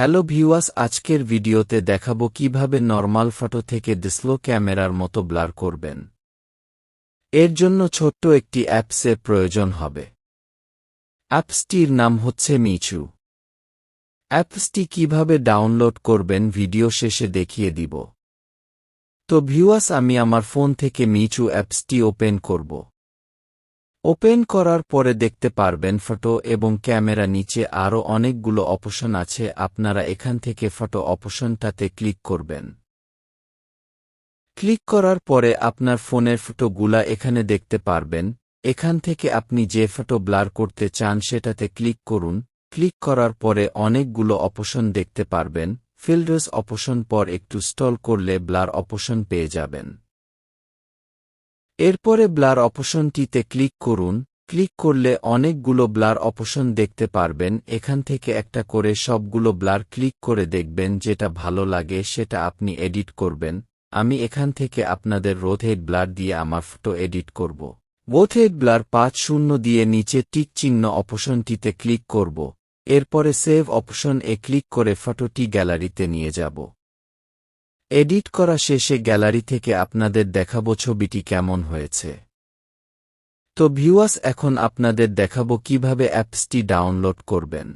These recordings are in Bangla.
হ্যালো ভিউয়ার্স, আজকের ভিডিওতে দেখাবো কিভাবে নরমাল ফটো থেকে ডিসলো ক্যামেরার মতো ব্লার করবেন। এর জন্য ছোট্ট একটি অ্যাপসের প্রয়োজন হবে। অ্যাপসটির নাম হচ্ছে মিচু। অ্যাপসটি কিভাবে ডাউনলোড করবেন ভিডিও শেষে দেখিয়ে দিব। তো ভিউয়ার্স, আমি আমার ফোন থেকে মিচু অ্যাপসটি ওপেন করব। ওপেন করার পরে দেখতে পারবেন ফটো এবং ক্যামেরা নিচে আরও অনেকগুলো অপশন আছে। আপনারা এখান থেকে ফটো অপশনটাতে ক্লিক করবেন। ক্লিক করার পরে আপনার ফোনের ফটোগুলা এখানে দেখতে পারবেন। এখান থেকে আপনি যে ফটো ব্লার করতে চান সেটাতে ক্লিক করুন। ক্লিক করার পরে অনেকগুলো অপশন দেখতে পারবেন। ফিল্টার্স অপশন পর একটু স্ক্রল করলে ব্লার অপশন পেয়ে যাবেন। এরপরে ব্লার অপশনটিতে ক্লিক করুন। ক্লিক করলে অনেকগুলো ব্লার অপশন দেখতে পারবেন। এখান থেকে একটা করে সবগুলো ব্লার ক্লিক করে দেখবেন, যেটা ভালো লাগে সেটা আপনি এডিট করবেন। আমি এখান থেকে আপনাদের রোটেট ব্লার দিয়ে আমার ফটো এডিট করব। রোটেট ব্লার 5-0 দিয়ে নিচে টিক চিহ্ন অপশনটিতে ক্লিক করব। এরপরে সেভ অপশন এ ক্লিক করে ফটোটি গ্যালারিতে নিয়ে যাব। এডিট করা শেষে গ্যালারি থেকে আপনাদের দেখাবো ছবিটি কেমন হয়েছে। তো ভিউয়ার্স, এখন আপনাদের দেখাবো কিভাবে অ্যাপসটি ডাউনলোড করবেন।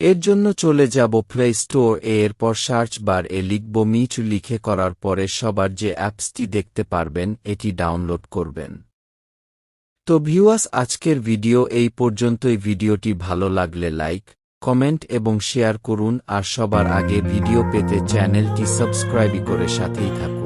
এর জন্য চলে যাব প্লে স্টোর এরপর সার্চ বার এ লিখব মিচু। লিখে করার পরে সবার যে অ্যাপসটি দেখতে পারবেন এটি ডাউনলোড করবেন। তো ভিউয়ার্স, আজকের ভিডিও এই পর্যন্তই। ভিডিওটি ভালো লাগলে লাইক, কমেন্ট এবং শেয়ার করুন, আর সবার আগে ভিডিও পেতে চ্যানেলটি সাবস্ক্রাইব করে সাথেই থাকুন।